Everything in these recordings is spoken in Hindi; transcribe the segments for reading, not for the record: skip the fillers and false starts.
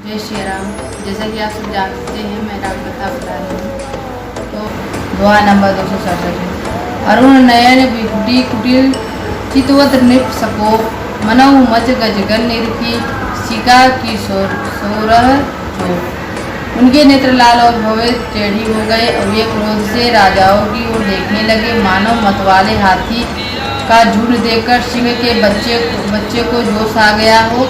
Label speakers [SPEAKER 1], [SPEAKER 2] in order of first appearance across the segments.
[SPEAKER 1] जय श्री राम। जैसा कि आप सब जानते हैं, मैं राम कथा बता रही हूँ। तो दोहा नंबर 267 है। अरुण नयन विकुटी कुटिल चितवत नृप सको मनऊ मच गजगन निरखी शिका की सोरह चोट। उनके नेत्र लाल और भवे टेढ़ी हो गए और ये क्रोध से राजाओं की ओर देखने लगे, मानो मतवाले हाथी का झुंड देखकर सिंह के बच्चे को जोश आ गया हो।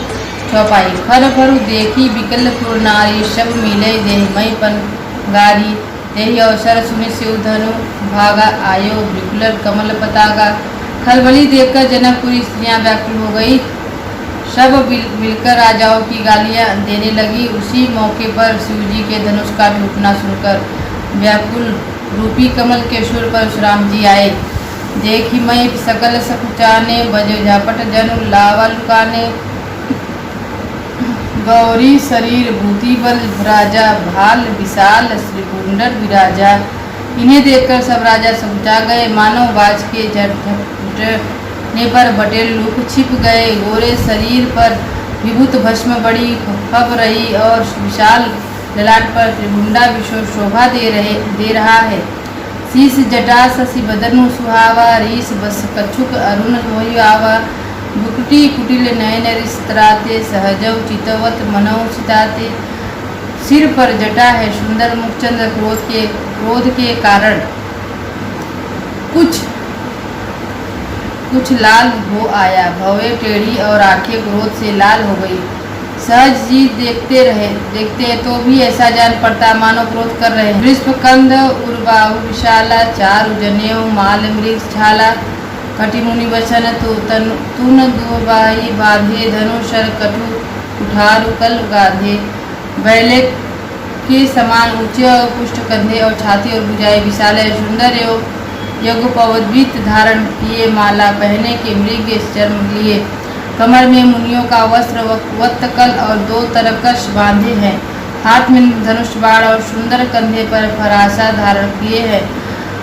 [SPEAKER 1] चौपाई। फर फरु देखी बिकल पुर नारी शब मिले देहमय पनगारी तेहि अवसर सुनि शिव धनु भागा आयो विपुलर कमल पतागा। खलबली देखकर जनकपुरी स्त्रियां व्याकुल हो गई, सब मिलकर राजाओं की गालियां देने लगी। उसी मौके पर शिवजी के धनुष का टूटना सुनकर व्याकुल रूपी कमल के सुर पर परशुराम जी आए। देखी मई सकल सकुचाने बजे झापट जनु लावा लुकाने गौरी शरीर भूति बल राजा भाल विशाल श्रीकुंडर विराजा। इन्हें देखकर सब राजा सकुचा गए, मानो बाज के झटने पर बटेल लुक छिप गए। गोरे शरीर पर विभूत भस्म बड़ी फब रही और विशाल ललाट पर त्रिभुंडा विश्व शोभा दे रहा है। शीश जटा शशि बदनु सुहावा रीस बस कछुक अरुण होई आवा। बुकुटी कुटिल नयन रिस्तराते सहजव चितवत मनऊ चिताते। सिर पर जटा है सुंदर मुखचंद्र क्रोध के कारण कुछ लाल हो आया। भवे टेढ़ी और आंखें क्रोध से लाल हो गई। सहज जी देखते तो भी ऐसा जान पड़ता मानो क्रोध कर रहे हैं। वृषभकंद उर्बाहु विशाला चारु जनेऊ माल मृग छाला। कटिमुनि वचन तुन दुबाई बांधे धनुषर कटु उठारु कल गाधे। बैले के समान ऊंचे और पुष्ट कंधे और छाती और भुजाएं विशाल है। सुंदर एवं यज्ञोपवीत धारण किए, माला पहने के मृग चर्म लिए। कमर में मुनियों का वस्त्र वत्तकल और 2 तरकश बांधे हैं। हाथ में धनुष बाण और सुंदर कंधे पर फरासा धारण किए हैं।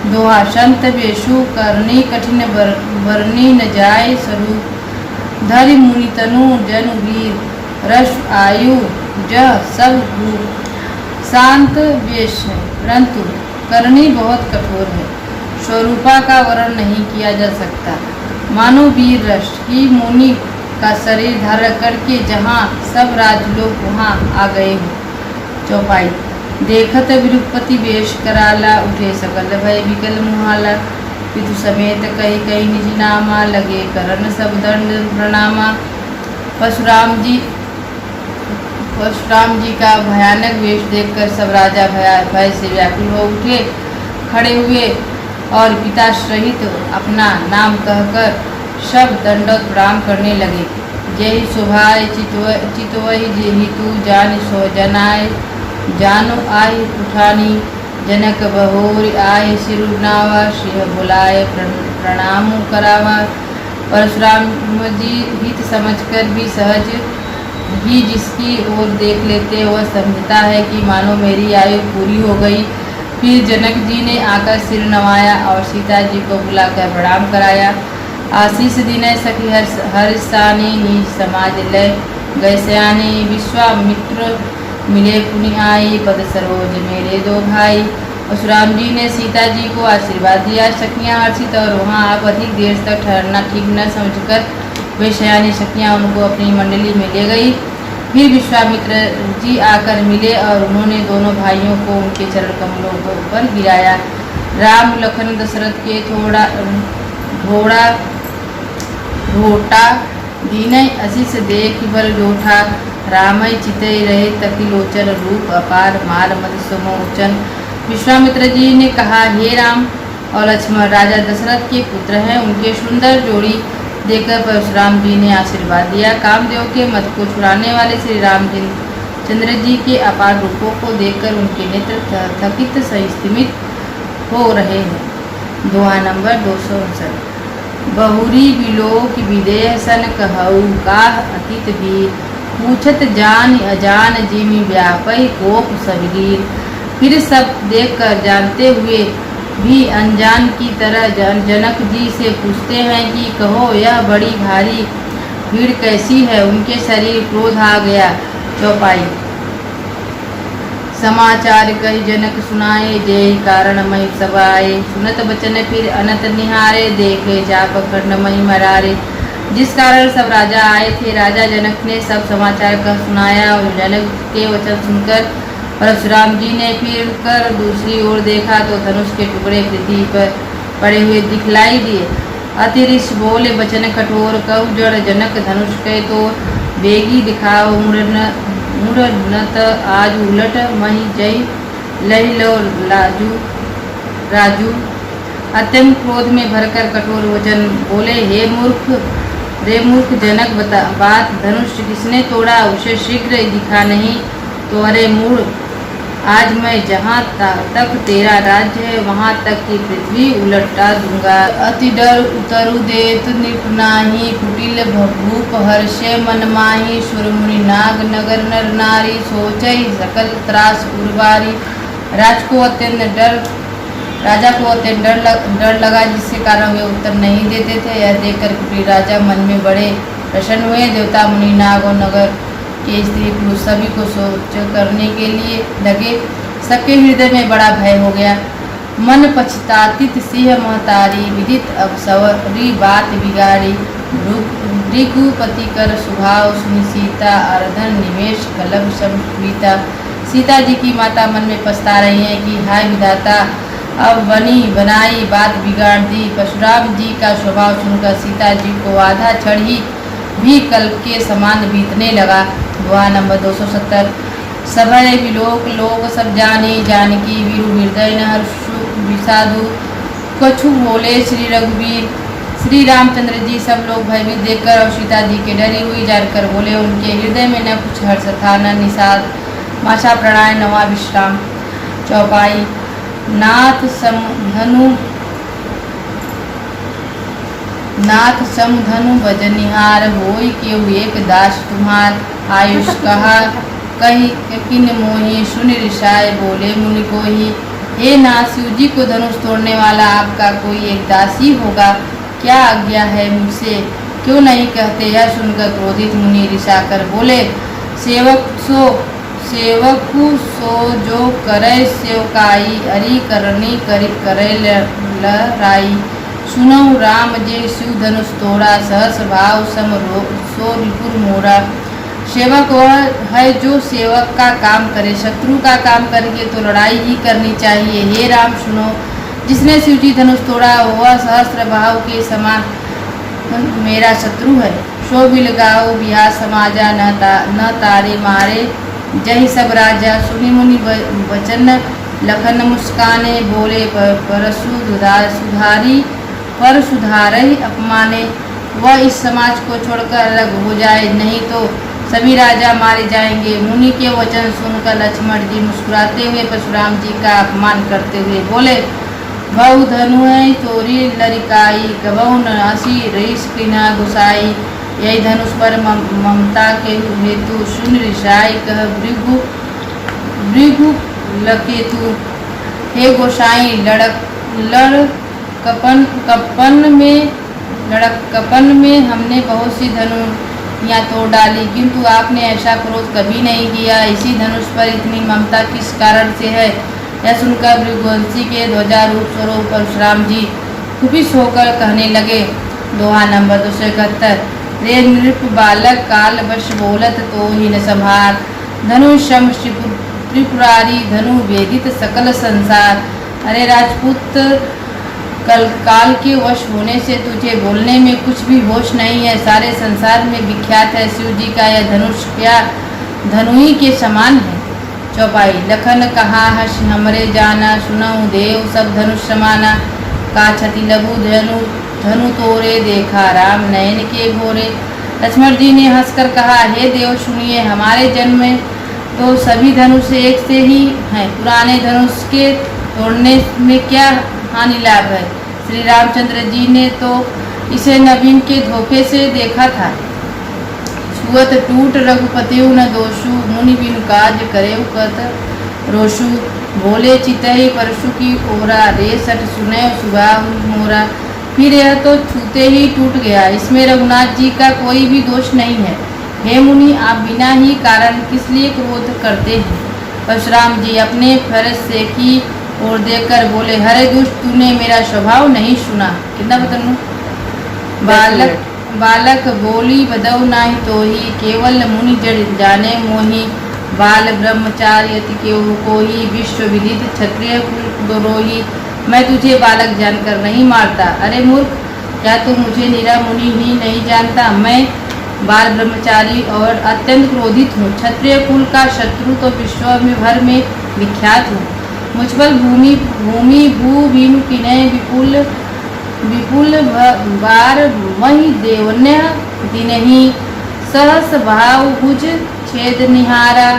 [SPEAKER 1] दोहा। संत वेशु करनी कठिन बरनी न जाय स्वरूप धरि मुनि तनु जन वीर रस आयु जह सब रूप। शांत वेश है परंतु करनी बहुत कठोर है, स्वरूपा का वर्णन नहीं किया जा सकता। मानो वीर रस ही मुनि का शरीर धारण करके जहाँ सब राजलोक वहाँ आ गए हो। चौपाई। देखत विरूपति वेश कराला उठे सकल भय विकल मुहाला। पितु समेत कई कई निज नामा लगे करन सब दंड प्रणामा। परशुराम जी का भयानक वेश देखकर सब राजा भय से व्याकुल हो उठे, खड़े हुए और पिता सहित अपना नाम कहकर सब दंडोत प्रणाम करने लगे। जय शोभाय चितवहि जेहि तू जान सो जनाय जानो आय उठानी। जनक बहोर आय सिरुनावा सिंह बुलाए प्रणाम करावा। परशुराम जी हित समझकर भी सहज ही जिसकी ओर देख लेते वह समझता है कि मानो मेरी आयु पूरी हो गई। फिर जनक जी ने आकर सिर नवाया और सीता जी को बुलाकर प्रणाम कराया। आशीष दिने सखी हर्षानी निज समाज लय गए सयानी। विश्वामित्र मिले पुनि आई पद सरोज मेरे 2 भाई। परशुराम जी ने सीता जी को आशीर्वाद दिया। सखियाँ हर्षित और वहाँ आप अधिक देर तक ठहरना ठीक न समझकर वे सयानी सखियाँ उनको अपनी मंडली में ले गई। फिर विश्वामित्र जी आकर मिले और उन्होंने दोनों भाइयों को उनके चरण कमलों पर गिराया। राम लखन दशरथ के घोड़ा घोटा दीनय आशीष देख बल जोठा। रामय चितई रहे तकिलोचन रूप अपार मार मद समोचन। विश्वामित्र जी ने कहा, हे राम और लक्ष्मण राजा दशरथ के पुत्र हैं। उनके सुंदर जोड़ी देखकर परशुराम जी ने आशीर्वाद दिया। कामदेव के मत को छुड़ाने वाले श्री रामचंद्र जी के अपार रूपों को देखकर उनके नेत्र थकित संस्मित हो रहे हैं। दोहा नंबर 259। बहुरी बिलोक विदेह सन कहऊ काह अतीत वीर पूछत जान अजान जिमि व्यापई कोप सबगीर। फिर सब देखकर जानते हुए भी अनजान की तरह जनक जी से पूछते हैं कि कहो यह बड़ी भारी भीड़ कैसी है। उनके शरीर क्रोध आ गया। चौपाई। समाचार कही जनक सुनाए, जेहि कारण मई सब आए। सुनत बचन फिर अनत निहारे, देखे चाप खंड मई मरारे। जिस कारण सब राजा आए थे, राजा जनक ने सब समाचार कह सुनाया। और जनक के वचन सुनकर परशुराम जी ने फिर कर दूसरी ओर देखा तो धनुष के टुकड़े पृथ्वी पर पड़े हुए दिखलाई दिए। अतिरिक्त बोले बचन कठोर, कहु जड़ जनक धनुष के तो बेगी दिखाओ। मुड़ नत आज उलट मही जय लही लो लाजू राजू। अत्यंत क्रोध में भरकर कठोर वचन बोले, हे मूर्ख, रे मूर्ख जनक, बता बात धनुष किसने तोड़ा, उसे शीघ्र दिखा, नहीं तो अरे मूढ़, आज मैं जहाँ तक तेरा राज्य है वहाँ तक की पृथ्वी उलटा दूंगा। अति डर उतरु देत निप नाही, कुटिल भूप हर्षे मन माही। सुर मुनि नाग नगर नर नारी, सोचई सकल त्रास उर्वारी। राजा को अत्यंत डर लगा, जिसके कारण वे उत्तर नहीं देते थे। यह देखकर कुटिल राजा मन में बड़े प्रसन्न हुए। देवता मुनि नाग और नगर के स्त्री पुरुष सभी को सोच करने के लिए लगे। सबके हृदय में बड़ा भय हो गया। मन पछतातीत सिंह महतारी, विदित अवसवरी बात बिगाड़ी। भृगुपति कर स्वभाव सुनि सीता, अर्धन निवेश कलभ संपीता। सीता जी की माता मन में पछता रही हैं कि हाय विधाता, अब बनी बनाई बात बिगाड़ दी। परशुराम जी का स्वभाव सुनकर सीता जी को आधा क्षण ही भी कल के समान बीतने लगा। दुआ नंबर 270। सभय विलोक लोक सब जाने, जानकी वीरु हृदय न हर्षु विषादु। कछु बोले श्री रघुवीर। श्री रामचंद्र जी सब लोग भयभीत देखकर और सीता जी के डरी हुई जानकर बोले, उनके हृदय में न कुछ हर्ष था न निषाद। माशा प्रणाय नवा विश्राम। चौपाई। नाथ समधनु बजनिहार, होई केहु एक दास तुम्हार। आयुष कहा कही किन मोहि, सुन ऋषाय बोले मुनि कोहि। हे नाथ, शिव जी को धनुष तोड़ने वाला आपका कोई एक दास ही होगा, क्या आज्ञा है मुझसे, क्यों नहीं कहते। यह सुनकर क्रोधित मुनि ऋषा कर बोले, सेवकु सो जो करे सेवकाई, अरि करनी करे लराई। सुनऊ राम जे शिव धनुष तोड़ा, सहस भाव सम सो रिपुर मोरा। सेवक वह है जो सेवक का काम करे, शत्रु का काम करके तो लड़ाई ही करनी चाहिए। हे राम सुनो, जिसने शिव जी धनुष तोड़ा वह सहस्त्र भाव के समान मेरा शत्रु है। सो बिल गाओ बिहा समाजा, न तारे मारे जय सब राजा। सुनि मुनि वचन लखन मुस्काने, बोले पर सुधारई अपमाने। वह इस समाज को छोड़कर अलग हो जाए, नहीं तो सभी राजा मारे जाएंगे। मुनि के वचन सुनकर लक्ष्मण जी मुस्कुराते हुए परशुराम जी का अपमान करते हुए बोले, बहु धनु है तोरी लरिकाई, कबहु नासी रईस कृना गुसाई। यही धनुष पर ममता के हेतु सुन ऋषाई, कह भृगु लकेतु। हे गोसाई, लड़कपन में हमने बहुत सी धनुषियाँ तोड़ डाली, किंतु आपने ऐसा क्रोध कभी नहीं किया। इसी धनुष पर इतनी ममता किस कारण से है। यह सुनकर भृगुवंशी के ध्वजारूढ़ स्वरूप परशुराम जी खुश होकर कहने लगे। दोहा नंबर 271। रे नृप बालक, काल वश बोलत तो ही न संभार। धनुषम त्रिपुरारी, धनु वेदित सकल संसार। अरे राजपूत, काल के वश होने से तुझे बोलने में कुछ भी होश नहीं है। सारे संसार में विख्यात है शिव जी का यह धनुष, क्या धनुई के समान है। चौपाई। लखन कहा हर्ष हमरे जाना, सुनऊ देव सब धनुष समाना। का छति लघु धनु तोरे, देखा राम नयन के भोरे। लक्ष्मण जी ने हंसकर कहा, हे देव सुनिए, हमारे जन्म में तो सभी धनुष एक से ही हैं। पुराने धनुष के तोड़ने में क्या हानि लाभ है। श्री रामचंद्र जी ने तो इसे नवीन के धोखे से देखा था। छुअत टूट रघुपति न दोषु, मुनि बिनु काज करे कत रोषु। बोले चितहि परशु की ओरा, रे सट सुने सुबाहु मोरा। फिर यह तो छूते ही टूट गया, इसमें रघुनाथ जी का कोई भी दोष नहीं है। हे मुनि, आप बिना ही कारण किस लिए क्रोध करते हैं। परशुराम जी अपने फरज से की ओर देखकर बोले, हरे दुष्ट, तूने मेरा स्वभाव नहीं सुना। कितना बताऊँ? बालक बोली, बदऊ नाही तोही, केवल मुनि जड़ जाने मोही। बाल ब्रह्मचार्य अति केहू कोही, विश्व विदित क्षत्रिय कुल दोरोही। मैं तुझे बालक जानकर नहीं मारता। अरे मूर्ख, क्या तू मुझे निरा मुनि ही नहीं जानता? मैं बाल ब्रह्मचारी और अत्यंत क्रोधित हूँ। क्षत्रिय कुल का शत्रु तो विश्व में भर में विख्यात हूँ। मुझ पर भूमि भू भीनु किनय विपुल बार मही देवन्य दिनहि। सहस भाव भुज छेद निहारा,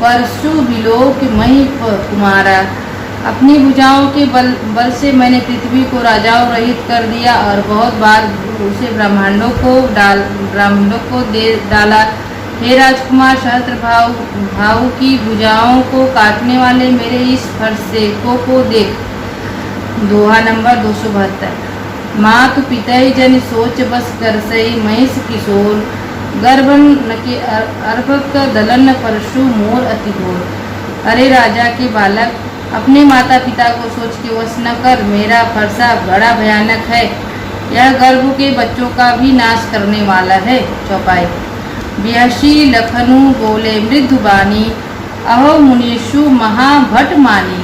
[SPEAKER 1] परशु विलोक मही कुमारा। अपनी भुजाओं के बल से मैंने पृथ्वी को राजाओं रहित कर दिया और बहुत बार उसे ब्राह्मणों को दे डाला। हे राजकुमार, सहस्त्र भाव की भुजाओं को काटने वाले मेरे इस फरसेकों को देख। दोहा नंबर 272। मातु पितई जन सोच बस करसई, महेश किशोर गर्भन के अर्भक दलन परशु मोर अति घोर। अरे राजा के बालक, अपने माता पिता को सोच के वश न कर। मेरा फरसा बड़ा भयानक है, यह गर्भ के बच्चों का भी नाश करने वाला है। चौपाई। बिहसी लखनु बोले मृदु बानी, अहो मुनीषु महाभट मानी।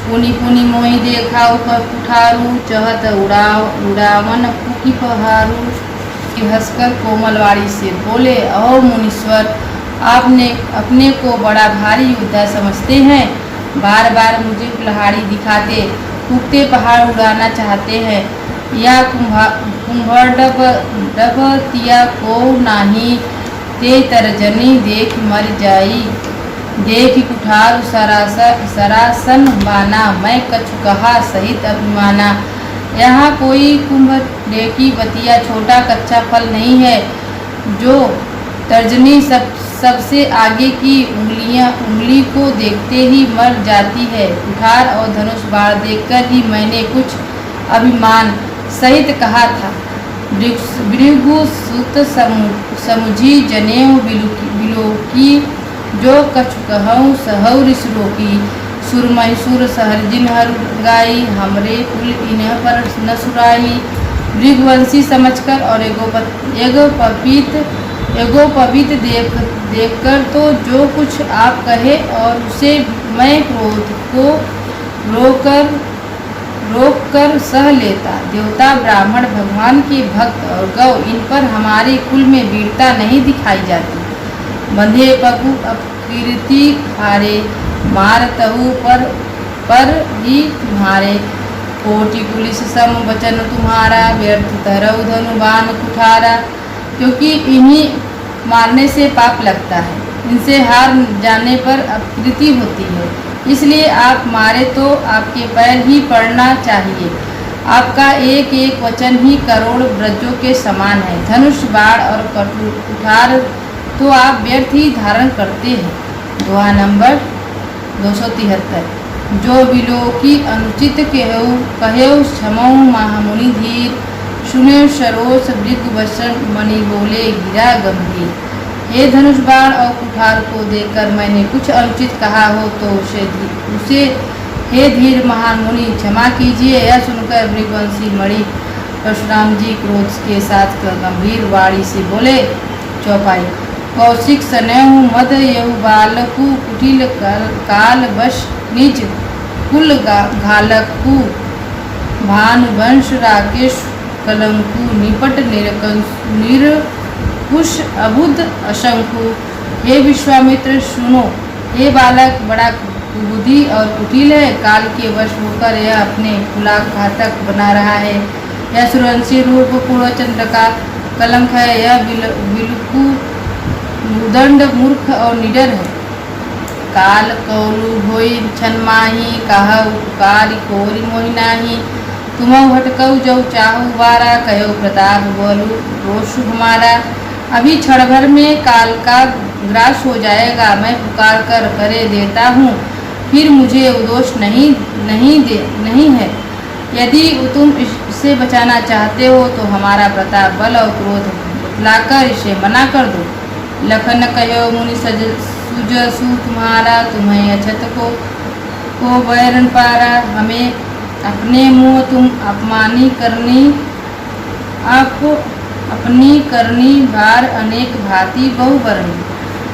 [SPEAKER 1] पुनि पुनि मोहि देखा ऊपर कुठारू, चहत उड़ावन पुकी पहारू। हंसकर कोमलवाड़ी से बोले, अहो मुनीश्वर, आपने अपने को बड़ा भारी योद्धा समझते हैं। बार बार मुझे कुल्हाड़ी दिखाते कूदते पहाड़ उड़ाना चाहते हैं। या कुंभर डब तिया को नाही, ते तरजनी देख मर जाई। देख कुठार सरासन बाना, मैं कछु कहा सहित अभिमाना। यहाँ कोई कुंभ डेकी बतिया छोटा कच्चा फल नहीं है, जो तर्जनी सबसे आगे की उंगली को देखते ही मर जाती है। कुठार और धनुष बाण देखकर ही मैंने कुछ अभिमान सहित कहा था। भृगु सुत समुझी जनेऊ बिलोकी, जो कछु कहूँ सहु रिस रोकी। सुरमई सुर सहरजिन हर गाई, हमरे कुल इन्ह पर न सुराई। भृगवंशी समझकर और एगोपवित देखकर तो जो कुछ आप कहे और उसे मैं क्रोध को रोक कर सह लेता। देवता, ब्राह्मण, भगवान के भक्त और गौ, इन पर हमारे कुल में वीरता नहीं दिखाई जाती। बंधे पगु अपकीर्ति हारे, मारतहु पर ही तुम्हारे। कोटि पुलिस सम वचन तुम्हारा, व्यर्थ तरऊ धनु बाण कुठारा। क्योंकि इन्हीं मारने से पाप लगता है, इनसे हार जाने पर अपकृति होती है, इसलिए आप मारे तो आपके पैर ही पड़ना चाहिए। आपका एक एक वचन ही करोड़ ब्रजों के समान है। धनुष बाण और कुठार तो आप व्यर्थ ही धारण करते हैं। दोहा नंबर 273। जो बिलोकी अनुचित कहेऊ क्षमऊ महामुनि धीर, सुने सरोस भृगवसन मणि बोले गिरा गंभीर। हे धनुष बाण और कुठार को देखकर मैंने कुछ अनुचित कहा हो तो उसे हे धीर महान मुनि क्षमा कीजिए। यह सुनकर भृगवंशी मणि परशुराम जी क्रोध के साथ गंभीर वाणी से बोले। चौपाई। कौशिक स्नेहु मद यहु बालकु, कुटिल काल वश निज कुल घालकु। भानुवंश राकेश कलंकु, निपट निरकुश अबुध अशंकु। हे विश्वामित्र सुनो, हे बालक बड़ा बुद्धि और कुटिल है। काल के वश होकर यह अपने कुला घातक बना रहा है। यह सुरवंशी रूप पूर्वचंद्र का कलंक है। यह बिल्कु उदंड मूर्ख और निडर है। काल कौलु होई छन माही, कहा उपकारी कोरी मोहि नाही। तुम्हु हटकऊ जो चाहू बारा, कहो प्रताप बोलू रोष हमारा। अभी क्षण भर में काल का ग्रास हो जाएगा। मैं पुकार कर करे देता हूँ, फिर मुझे उदोष नहीं है। यदि तुम इसे बचाना चाहते हो तो हमारा प्रताप बल और क्रोध बतलाकर इसे मना कर दो। लखन कहो मुनि सुजसु तुम्हारा, तुम्हें अछत को बैरन पारा। हमें अपने मुँह तुम अपमानी करनी, आप अपनी करनी बार अनेक भांति बहुवरणी।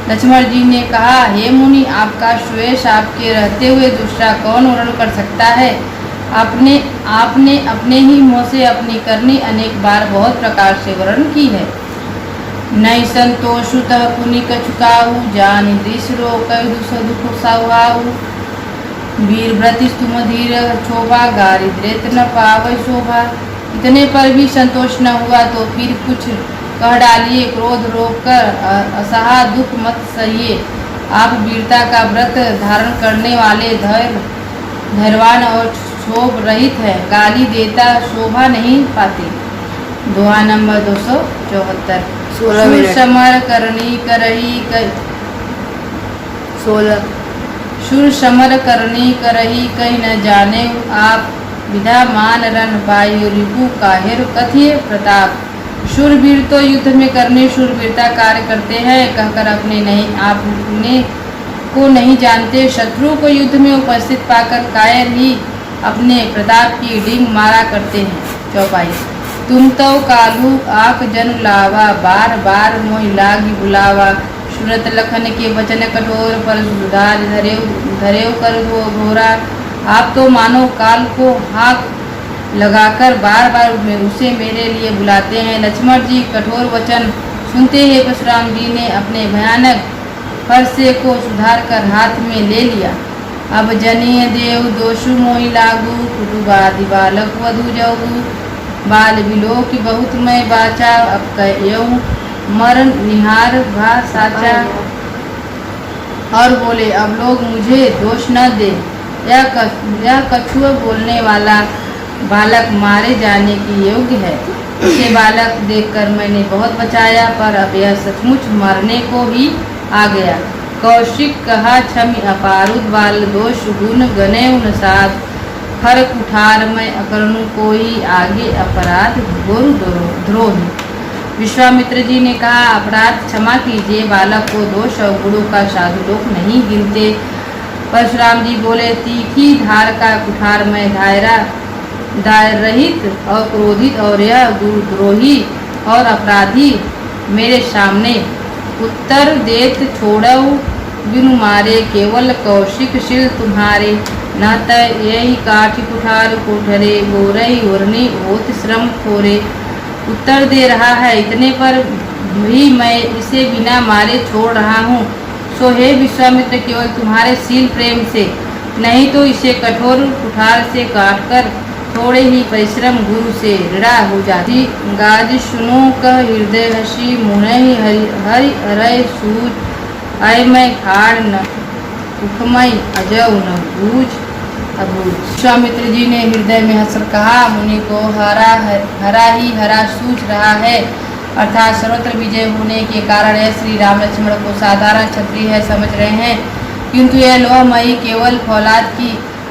[SPEAKER 1] लक्ष्मण जी ने कहा, हे मुनि, आपका श्वेष आपके रहते हुए दूसरा कौन वर्णन कर सकता है। आपने अपने ही मुँह से अपनी करनी अनेक बार बहुत प्रकार से वर्णन की है। नहीं संतोषुत पुनि कछुकाऊ, जान दृश्य रोक दुख सहाऊ। वीर व्रतिस तुम धीर क्षोभा, गारी द्रेत न पावै शोभा। इतने पर भी संतोष न हुआ तो फिर कुछ कह डालिए, क्रोध रोक कर असहा दुख मत सहिए। आप वीरता का व्रत धारण करने वाले धैर्यवान और क्षोभ रहित है, गाली देता शोभा नहीं पाते। दोहा नंबर 274। समर करनी करही 16। शूर समर करनी करही कहीं न जाने, आप विधा मान रन वायु रिपु काहिर कथिय प्रताप। शूरवीर तो युद्ध में करने शूरवीरता कार्य करते हैं, कहकर अपने को नहीं जानते। शत्रु को युद्ध में उपस्थित पाकर कायर ही अपने प्रताप की डींग मारा करते हैं। चौपाई। तुम तो कालू आक जन लावा, बार बार मोहि लागी बुलावा। सुरत लखन के वचन कठोर, पर सुधार धरेव कर दो घोरा। आप तो मानो काल को हाथ लगाकर बार बार उसे मेरे लिए बुलाते हैं। लक्ष्मण जी कठोर वचन सुनते ही परशुराम जी ने अपने भयानक फरसे को सुधार कर हाथ में ले लिया। अब जनीय देव दोषु मोहि लागू, कुटुबादि बालक वधु जऊ। बाल बिलो की बहुत मैं बाचा, अब कहूँ मरण निहार भा साचा। और बोले, अब लोग मुझे दोष न दे, यह कछुआ बोलने वाला बालक मारे जाने की योग्य है। इसे बालक देखकर मैंने बहुत बचाया, पर अब यह सचमुच मरने को ही आ गया। कौशिक कहा, क्षमि अपारुद बाल दोष गुण गने उन साध। हर कुठार में अकरणु कोई, आगे अपराध गुरु द्रोही। विश्वामित्र जी ने कहा, अपराध क्षमा कीजिए, बालक को दोष और गुणों का साधु लोग नहीं गिनते। परशुराम जी बोले, तीखी धार का कुठार में दायर रहित और क्रोधित और यह गुरुद्रोही और अपराधी मेरे सामने उत्तर देत छोड़ो बिनु मारे। केवल कौशिक शिल तुम्हारे, न तय यही काठी कुठार कोठरे। गोरई उरनी होत श्रम खोरे। उत्तर दे रहा है, इतने पर भी मैं इसे बिना मारे छोड़ रहा हूँ। सो हे विश्वामित्र, केवल तुम्हारे शील प्रेम से, नहीं तो इसे कठोर कुठार से काटकर थोड़े ही परिश्रम गुरु से ऋणा हो जाती। गाज सुनो कह हृदय हसी, मुनहि हरि अरय सूझ। आय मैं खाड़ न उखमय अजय न बूझ अबूझ। विश्वामित्र जी ने हृदय में हंसकर कहा, मुनि को हरा सूझ रहा है, अर्थात सर्वत्र विजय होने के कारण यह श्री राम लक्ष्मण को साधारण क्षत्रिय समझ रहे हैं, किंतु यह लोहमयी केवल फौलाद की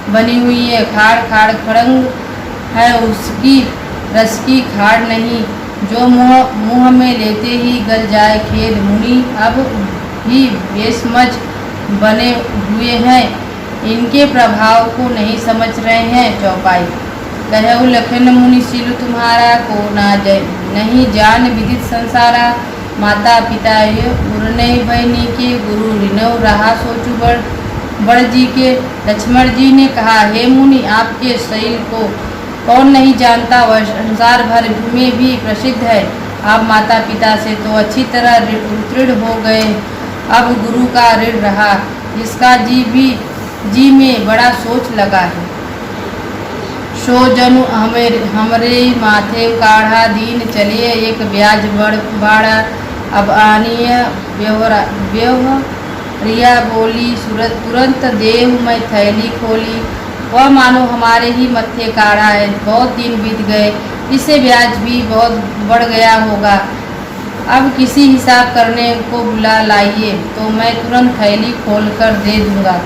[SPEAKER 1] बनी हुई है। खाड़ खड़ंग है, उसकी रस की खाड़ नहीं, जो मुँह में लेते ही गल जाए खेद। मुनि अब भी बेसमझ बने हुए हैं, इनके प्रभाव को नहीं समझ रहे हैं। चौपाई। कहु लखन मुनि शील तुम्हारा, को नहीं जान विदित संसारा। माता पिता उरने बहनी के, गुरु ऋणव रहा सोचु बड़ जी के। लक्ष्मण जी ने कहा, हे मुनि, आपके शैल को कौन नहीं जानता, वह संसार भर में भी प्रसिद्ध है। आप माता पिता से तो अच्छी तरह उत्तीर्ण हो गए, अब गुरु का ऋण रहा, जिसका जी में बड़ा सोच लगा है। सो जनु हमरे माथे काढ़ा, दीन चलिए एक ब्याज बाड़ा। अब आनिय रिया बोली, तुरंत देव मैं थैली खोली। वह मानो हमारे ही मत्थे काढ़ा है, बहुत दिन बीत गए, इससे ब्याज भी बहुत बढ़ गया होगा। अब किसी हिसाब करने को बुला लाइए, तो मैं तुरंत थैली खोल कर दे दूंगा।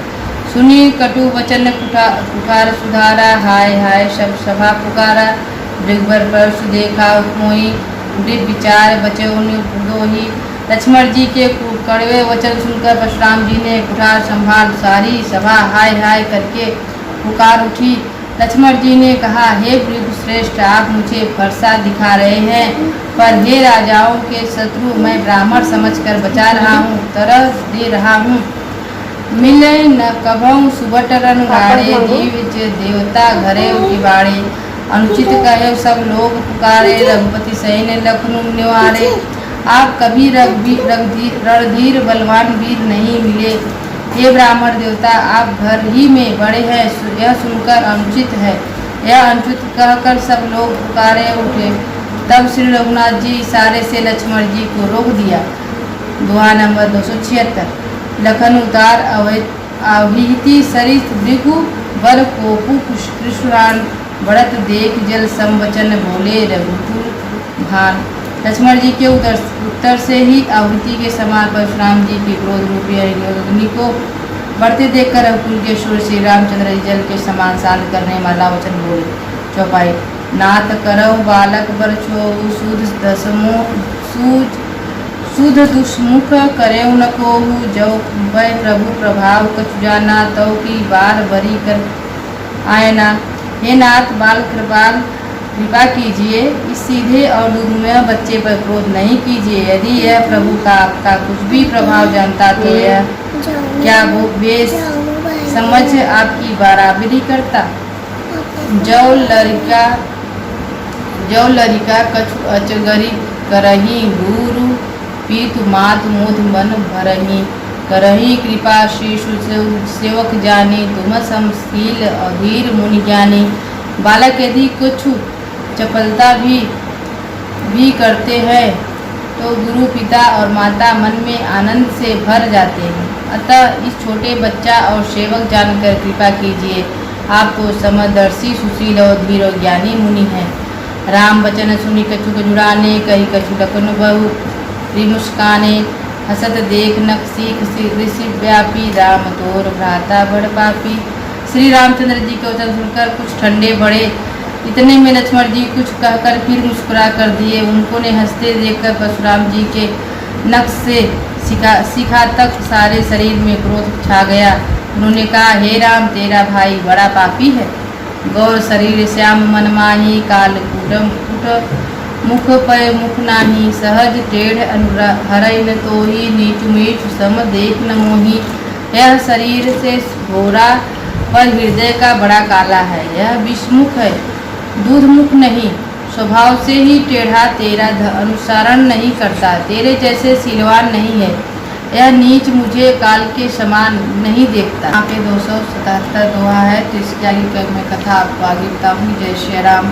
[SPEAKER 1] सुनी कटु वचन कुठार सुधारा, हाय हाय सब सभा पुकारा। मृगवर परसु देखा मोही, मृग विचार बचे दोही। लक्ष्मण जी के कड़वे वचन सुनकर परशुराम जी ने कुठार संभाल सारी सभा हाय हाय करके पुकार उठी। लक्ष्मण जी ने कहा, हे भृगु श्रेष्ठ, आप मुझे फरसा दिखा रहे हैं, पर हे राजाओं के शत्रु, मैं ब्राह्मण समझकर बचा रहा हूँ, तरह दे रहा हूँ। मिले न कभऊ सुबट रन गाड़े, दीव देवता घरे उबाड़े। अनुचित कहे सब लोग पुकारे, रघुपति सैन्य लखनऊ निवारे। आप कभी रणधीर बलवान वीर नहीं मिले। हे ब्राह्मण देवता, आप घर ही में बड़े हैं, यह सुनकर अनुचित है। यह अनुचित कहकर सब लोग पुकारे उठे। तब श्री रघुनाथ जी इशारे से लक्ष्मण जी को रोक दिया। दोहा नंबर 276। लखन उतार अवहिति सरित भृगु, बर कोपु कृष्णान, बढ़त देख जल संवचन बोले रघुकुल भान। लक्ष्मण जी के उत्तर से ही अवहिति के समान परशुराम जी की क्रोध रूपी अग्नि को बढ़ते देखकर रघुकुल के सूर्य श्री रामचंद्र जी जल के समान शांत करने वाला वचन बोले। चौपाई। नाथ करऊ बालक बर छोऊ, सुध दुष्मुख करे न कोहू, जौ वै प्रभु प्रभाव कछु जाना, तौ की बार बरी कर आयना। हे नाथ, बाल कृपा कीजिए, इस सीधे और दुधुमय बच्चे पर क्रोध नहीं कीजिए। यदि यह प्रभु का आपका कुछ भी प्रभाव जानता तो यह क्या वो बेस समझ आपकी बराबरी करता। जौ लरिका कछु अचगरी करही, गुरु पीतु मात मोध मन भरही। करही कृपा शिशु सेवक जानी, तुम समशील अधीर मुनि ज्ञानी। बालक यदि कुछ चपलता भी करते हैं तो गुरु पिता और माता मन में आनंद से भर जाते हैं। अतः इस छोटे बच्चा और सेवक जानकर कृपा कीजिए। आप तो समदर्शी सुशील और धीर और ज्ञानी मुनि हैं। राम वचन सुनी कछु जुड़ाने, कही कछु लखन बहु मुस्काने। हसत देख नख सीख ऋषि व्यापी, राम तोर भ्राता बड़ पापी। श्री रामचंद्र जी के वचन सुनकर कुछ ठंडे बड़े। इतने में लक्ष्मण जी कुछ कहकर फिर मुस्कुरा कर दिए। उनको ने हंसते देखकर परशुराम जी के नख से शिखा तक सारे शरीर में क्रोध छा गया। उन्होंने कहा, हे राम, तेरा भाई बड़ा पापी है। गौर शरीर श्याम मन माही, काल कूट मुख पय मुख नाही। सहज टेढ़ हरई न तोही, नीचु मीठ सम देख न मोही। यह शरीर से घोरा पर हृदय का बड़ा काला है। यह विषमुख है, दूधमुख नहीं। स्वभाव से ही टेढ़ा, तेरा अनुसरण नहीं करता, तेरे जैसे शीलवान नहीं है। यह नीच मुझे काल के समान नहीं देखता। यहाँ पे 277 दोहा है। तो इसकी आगे मैं कथा आपको आगे बताऊँगी। जय श्री राम।